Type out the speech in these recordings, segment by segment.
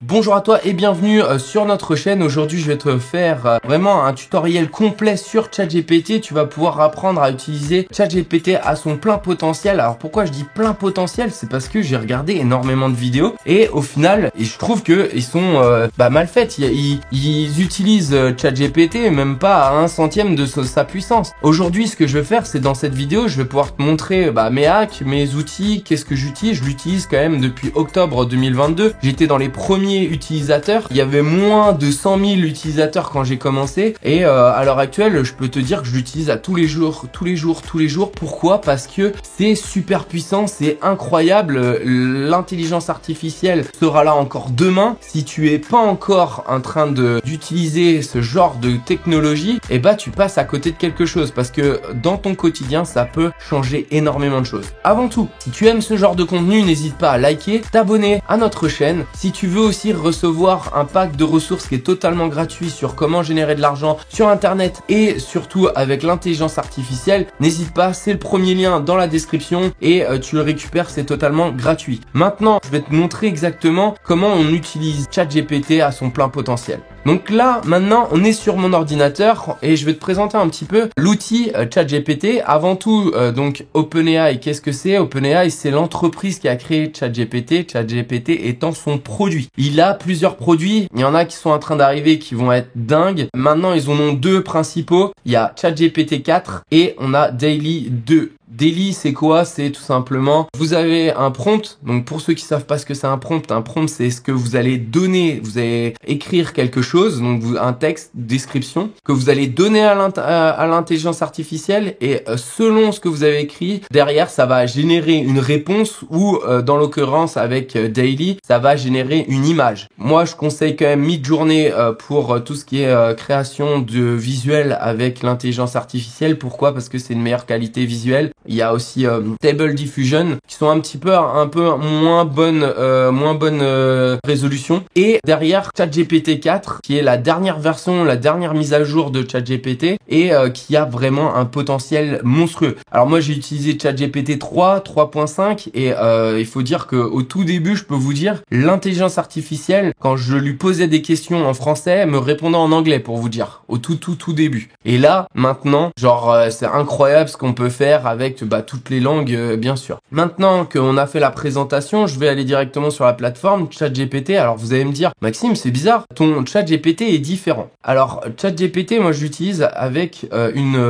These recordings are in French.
Bonjour à toi et bienvenue sur notre chaîne. Aujourd'hui, je vais te faire vraiment un tutoriel complet sur ChatGPT. Tu vas pouvoir apprendre à utiliser ChatGPT à son plein potentiel. Alors pourquoi je dis plein potentiel? C'est parce que j'ai regardé énormément de vidéos et au final, je trouve que ils sont mal faites. Ils utilisent ChatGPT même pas à 1/100 de sa puissance. Aujourd'hui, ce que je vais faire, c'est dans cette vidéo, je vais pouvoir te montrer mes hacks, mes outils, qu'est-ce que j'utilise. Je l'utilise quand même depuis octobre 2022. J'étais dans les premiers utilisateurs. Il y avait moins de 100 000 utilisateurs quand j'ai commencé et à l'heure actuelle, je peux te dire que je l'utilise à tous les jours. Pourquoi? Parce que c'est super puissant, c'est incroyable. L'intelligence artificielle sera là encore demain. Si tu es pas encore en train d'utiliser ce genre de technologie, tu passes à côté de quelque chose parce que dans ton quotidien, ça peut changer énormément de choses. Avant tout, si tu aimes ce genre de contenu, n'hésite pas à liker, t'abonner à notre chaîne. Si tu veux aussi recevoir un pack de ressources qui est totalement gratuit sur comment générer de l'argent sur internet et surtout avec l'intelligence artificielle, n'hésite pas, c'est le premier lien dans la description et tu le récupères, c'est totalement gratuit. Maintenant, je vais te montrer exactement comment on utilise ChatGPT à son plein potentiel. Donc là, maintenant, on est sur mon ordinateur et je vais te présenter un petit peu l'outil ChatGPT. Avant tout, donc OpenAI, qu'est-ce que c'est? OpenAI, c'est l'entreprise qui a créé ChatGPT, ChatGPT étant son produit. Il a plusieurs produits, il y en a qui sont en train d'arriver qui vont être dingues. Maintenant, ils en ont deux principaux. Il y a ChatGPT 4 et on a Daily 2. Daily, c'est quoi? C'est tout simplement, vous avez un prompt. Donc pour ceux qui savent pas ce que c'est un prompt c'est ce que vous allez donner. Vous allez écrire quelque chose, donc un texte, description, que vous allez donner à l'intelligence artificielle et selon ce que vous avez écrit, derrière, ça va générer une réponse ou dans l'occurrence avec Daily, ça va générer une image. Moi, je conseille quand même Midjourney pour tout ce qui est création de visuel avec l'intelligence artificielle. Pourquoi? Parce que c'est une meilleure qualité visuelle. Il y a aussi Stable Diffusion qui sont un peu moins bonne résolution. Et derrière ChatGPT 4 qui est la dernière version, la dernière mise à jour de ChatGPT et qui a vraiment un potentiel monstrueux. Alors moi j'ai utilisé ChatGPT 3.5 et il faut dire que au tout début, je peux vous dire, l'intelligence artificielle, quand je lui posais des questions en français, me répondait en anglais pour vous dire, au tout début. Et là, maintenant, c'est incroyable ce qu'on peut faire avec toutes les langues, bien sûr. Maintenant qu'on a fait la présentation, je vais aller directement sur la plateforme ChatGPT. Alors vous allez me dire, Maxime, c'est bizarre, ton ChatGPT est différent. Alors ChatGPT, moi je l'utilise avec une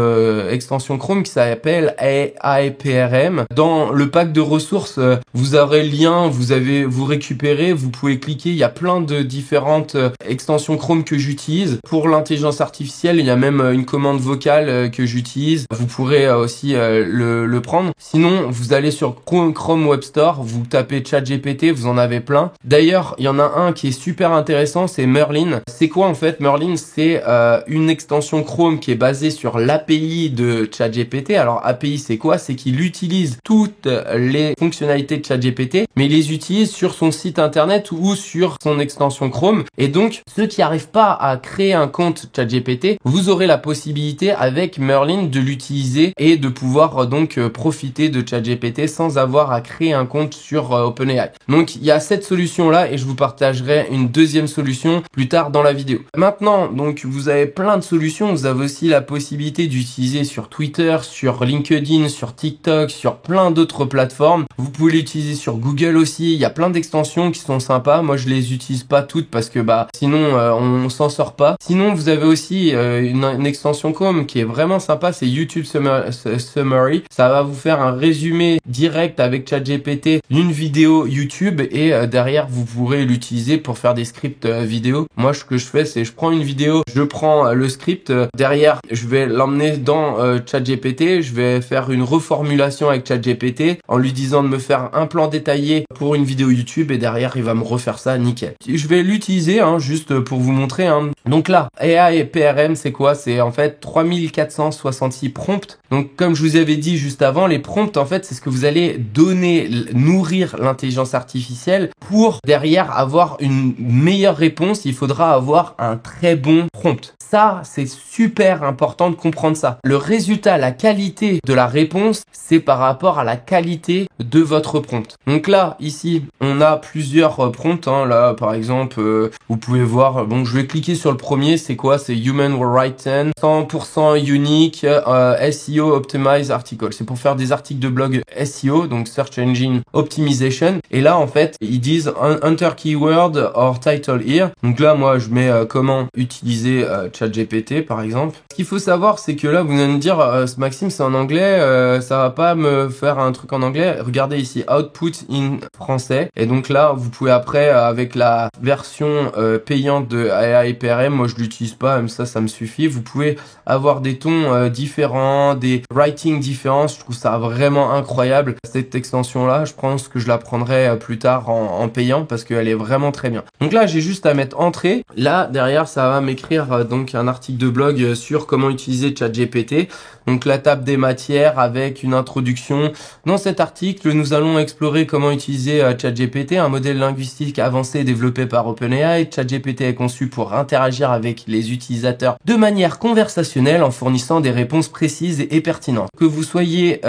extension Chrome qui s'appelle AIPRM. Dans le pack de ressources, vous aurez le lien, vous récupérez, vous pouvez cliquer. Il y a plein de différentes extensions Chrome que j'utilise. Pour l'intelligence artificielle, il y a même une commande vocale que j'utilise. Vous pourrez aussi le prendre. Sinon, vous allez sur Chrome Web Store, vous tapez ChatGPT, vous en avez plein. D'ailleurs, il y en a un qui est super intéressant, c'est Merlin. C'est quoi en fait Merlin? C'est une extension Chrome qui est basée sur l'API de ChatGPT. Alors API, c'est quoi? C'est qu'il utilise toutes les fonctionnalités de ChatGPT, mais il les utilise sur son site internet ou sur son extension Chrome. Et donc, ceux qui n'arrivent pas à créer un compte ChatGPT, vous aurez la possibilité avec Merlin de l'utiliser et de pouvoir donc profiter de ChatGPT sans avoir à créer un compte sur OpenAI. Donc il y a cette solution là et je vous partagerai une deuxième solution plus tard dans la vidéo. Maintenant, donc vous avez plein de solutions, vous avez aussi la possibilité d'utiliser sur Twitter, sur LinkedIn, sur TikTok, sur plein d'autres plateformes. Vous pouvez l'utiliser sur Google aussi, il y a plein d'extensions qui sont sympas. Moi je les utilise pas toutes parce que sinon on s'en sort pas. Sinon vous avez aussi une extension Chrome qui est vraiment sympa, c'est YouTube Summary. Ça va vous faire un résumé direct avec ChatGPT d'une vidéo YouTube et derrière vous pourrez l'utiliser pour faire des scripts vidéo. Moi ce que je fais, c'est je prends une vidéo, je prends le script, derrière je vais l'emmener dans ChatGPT, je vais faire une reformulation avec ChatGPT en lui disant de me faire un plan détaillé pour une vidéo YouTube et derrière il va me refaire ça nickel. Je vais l'utiliser juste pour vous montrer. Donc là, AI et PRM, c'est quoi? C'est en fait 3466 prompts. Donc comme je vous avais dit, juste avant, les prompts, en fait, c'est ce que vous allez donner, nourrir l'intelligence artificielle pour derrière avoir une meilleure réponse. Il faudra avoir un très bon prompt. Ça, c'est super important de comprendre ça. Le résultat, la qualité de la réponse, c'est par rapport à la qualité de votre prompt. Donc là, ici, on a plusieurs prompts. Là, par exemple, vous pouvez voir, bon, je vais cliquer sur le premier. C'est quoi? C'est Human Written, 100% unique, SEO Optimized Article. C'est pour faire des articles de blog SEO, donc Search Engine Optimization. Et là, en fait, ils disent Enter keyword or title here. Donc là, moi, je mets comment utiliser ChatGPT, par exemple. Ce qu'il faut savoir, c'est que là, vous allez me dire, Maxime, c'est en anglais, ça va pas me faire un truc en anglais. Regardez ici, output in français. Et donc là, vous pouvez après, avec la version payante de AI PRM, moi je l'utilise pas, même ça me suffit. Vous pouvez avoir des tons différents, des writings différents. Je trouve ça vraiment incroyable. Cette extension-là, je pense que je la prendrai plus tard en payant parce qu'elle est vraiment très bien. Donc là, j'ai juste à mettre entrée. Là, derrière, ça va m'écrire donc un article de blog sur comment utiliser ChatGPT. Donc la table des matières avec une introduction. Dans cet article, nous allons explorer comment utiliser ChatGPT, un modèle linguistique avancé développé par OpenAI. ChatGPT est conçu pour interagir avec les utilisateurs de manière conversationnelle en fournissant des réponses précises et pertinentes. Que vous soyez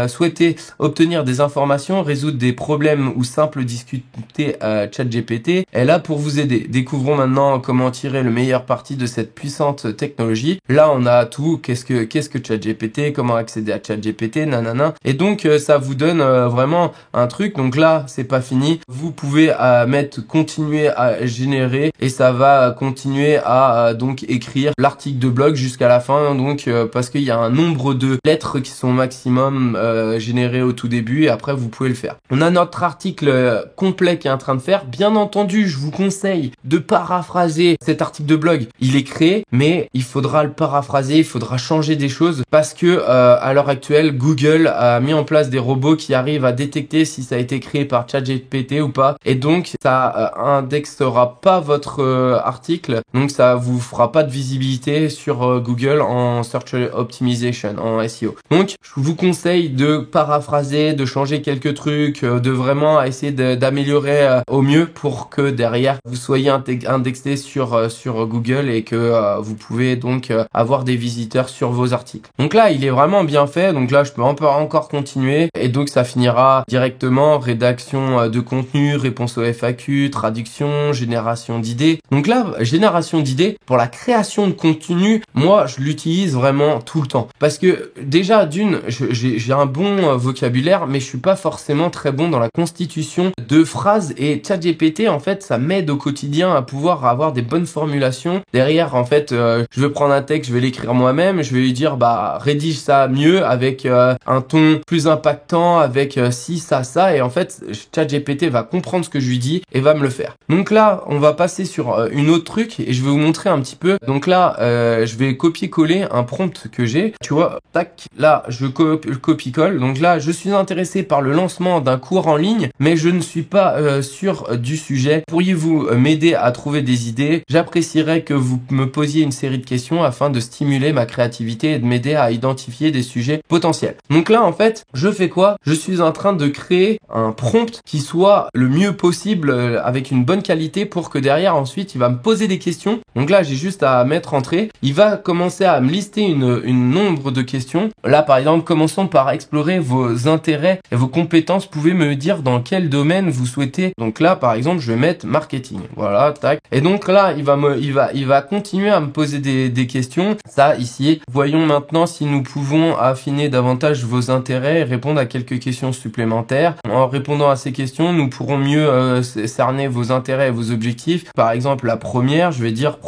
souhaitez obtenir des informations, résoudre des problèmes ou simple discuter ChatGPT est là pour vous aider. Découvrons maintenant comment tirer le meilleur parti de cette puissante technologie. Là, on a tout. Qu'est-ce que ChatGPT, comment accéder à ChatGPT, nanana. Et donc ça vous donne vraiment un truc. Donc là, c'est pas fini. Vous pouvez mettre continuer à générer et ça va continuer à donc écrire l'article de blog jusqu'à la fin. Donc parce qu'il y a un nombre de lettres qui sont maximum générées au tout début et après vous pouvez le faire. On a notre article complet qui est en train de faire. Bien entendu, je vous conseille de paraphraser cet article de blog. Il est créé, mais il faudra le paraphraser, il faudra changer des choses parce que à l'heure actuelle, Google a mis en place des robots qui arrivent à détecter si ça a été créé par ChatGPT ou pas, et donc ça indexera pas votre article, donc ça vous fera pas de visibilité sur Google en Search Optimization, en SEO. Donc je vous conseille de paraphraser, de changer quelques trucs, de vraiment essayer d'améliorer au mieux pour que derrière vous soyez indexé sur Google et que vous pouvez donc avoir des visiteurs sur vos articles. Donc là, il est vraiment bien fait. Donc là, je peux encore continuer. Et donc, ça finira directement rédaction de contenu, réponse aux FAQ, traduction, génération d'idées. Donc là, génération d'idées, pour la création de contenu, moi, je l'utilise vraiment tout le temps. Parce que déjà, j'ai un bon vocabulaire, mais je suis pas forcément très bon dans la constitution de phrases. Et ChatGPT, en fait, ça m'aide au quotidien à pouvoir avoir des bonnes formulations. Derrière, en fait, je vais prendre un texte, je vais l'écrire moi-même, je vais lui dire, rédige ça mieux avec un ton plus impactant, avec ci, ça, et en fait, ChatGPT va comprendre ce que je lui dis et va me le faire. Donc là, on va passer sur une autre truc et je vais vous montrer un petit peu. Donc là, je vais copier-coller un prompt que j'ai. Tu vois, tac, là, je copie-colle. Donc là, je suis intéressé par le lancement d'un cours en ligne, mais je ne suis pas sûr du sujet. Pourriez-vous m'aider à trouver des idées? J'apprécierais que vous me posiez une série de questions afin de stimuler ma créativité et de m'aider à identifier des sujets potentiels. Donc là, en fait, je fais quoi? Je suis en train de créer un prompt qui soit le mieux possible avec une bonne qualité pour que derrière, ensuite, il va me poser des questions. Donc là, j'ai juste à mettre entrée. Il va commencer à me lister une nombre de questions. Là, par exemple, commençons par explorer vos intérêts et vos compétences. Pouvez me dire dans quel domaine vous souhaitez. Donc là, par exemple, je vais mettre marketing. Voilà, tac. Et donc là, il va continuer à me poser des questions. Ça, ici. Voyons maintenant si nous pouvons affiner davantage vos intérêts et répondre à quelques questions supplémentaires. En répondant à ces questions, nous pourrons mieux cerner vos intérêts et vos objectifs. Par exemple, la première, je vais dire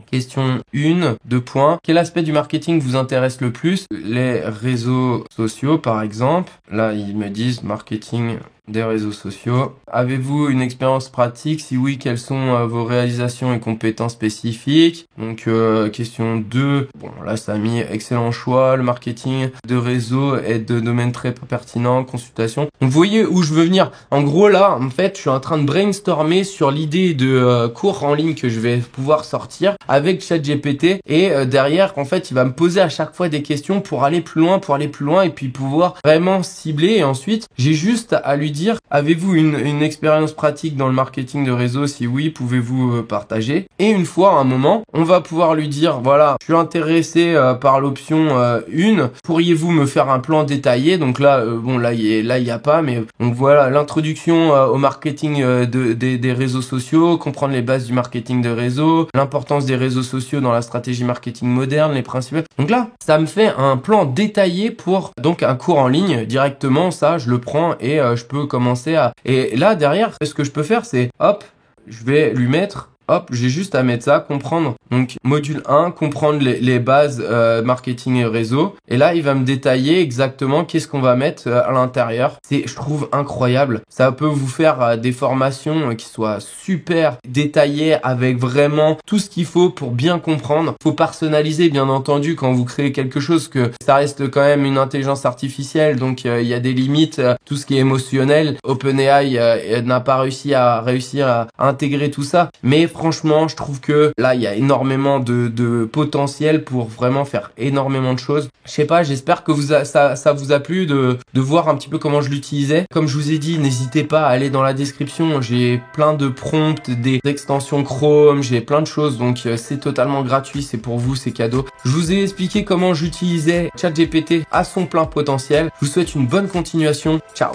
question 1, 2 points. Quel aspect du marketing vous intéresse le plus? Les réseaux sociaux, par exemple. Là, ils me disent marketing des réseaux sociaux. Avez-vous une expérience pratique? Si oui, quelles sont vos réalisations et compétences spécifiques? Donc question 2. Bon, là ça a mis excellent choix. Le marketing de réseau est de domaine très pertinent. Consultation. Donc vous voyez où je veux venir. En gros là, en fait, je suis en train de brainstormer sur l'idée de cours en ligne que je vais pouvoir sortir avec ChatGPT et derrière, en fait, il va me poser à chaque fois des questions pour aller plus loin, et puis pouvoir vraiment cibler. Et ensuite, j'ai juste à lui dire, avez-vous une expérience pratique dans le marketing de réseau? Si oui, pouvez-vous partager? Et une fois, à un moment, on va pouvoir lui dire, voilà, je suis intéressé par l'option 1, pourriez-vous me faire un plan détaillé? Donc là, bon, là, il y a pas, mais donc voilà, l'introduction au marketing des réseaux sociaux, comprendre les bases du marketing de réseau, l'importance des réseaux sociaux dans la stratégie marketing moderne, les principes. Donc là, ça me fait un plan détaillé pour donc un cours en ligne directement. Ça, je le prends et je peux commencer à... Et là, derrière, ce que je peux faire, c'est hop, je vais lui mettre... Hop, j'ai juste à mettre ça, comprendre. Donc, module 1, comprendre les bases marketing et réseau. Et là, il va me détailler exactement qu'est-ce qu'on va mettre à l'intérieur. C'est, je trouve, incroyable. Ça peut vous faire des formations qui soient super détaillées avec vraiment tout ce qu'il faut pour bien comprendre. Faut personnaliser, bien entendu, quand vous créez quelque chose, que ça reste quand même une intelligence artificielle. Donc, il y a des limites. Tout ce qui est émotionnel, OpenAI n'a pas réussi à intégrer tout ça. Mais franchement, je trouve que là, il y a énormément de potentiel pour vraiment faire énormément de choses. Je sais pas, j'espère que ça vous a plu de voir un petit peu comment je l'utilisais. Comme je vous ai dit, n'hésitez pas à aller dans la description. J'ai plein de prompts, des extensions Chrome, j'ai plein de choses. Donc, c'est totalement gratuit. C'est pour vous, c'est cadeau. Je vous ai expliqué comment j'utilisais ChatGPT à son plein potentiel. Je vous souhaite une bonne continuation. Ciao!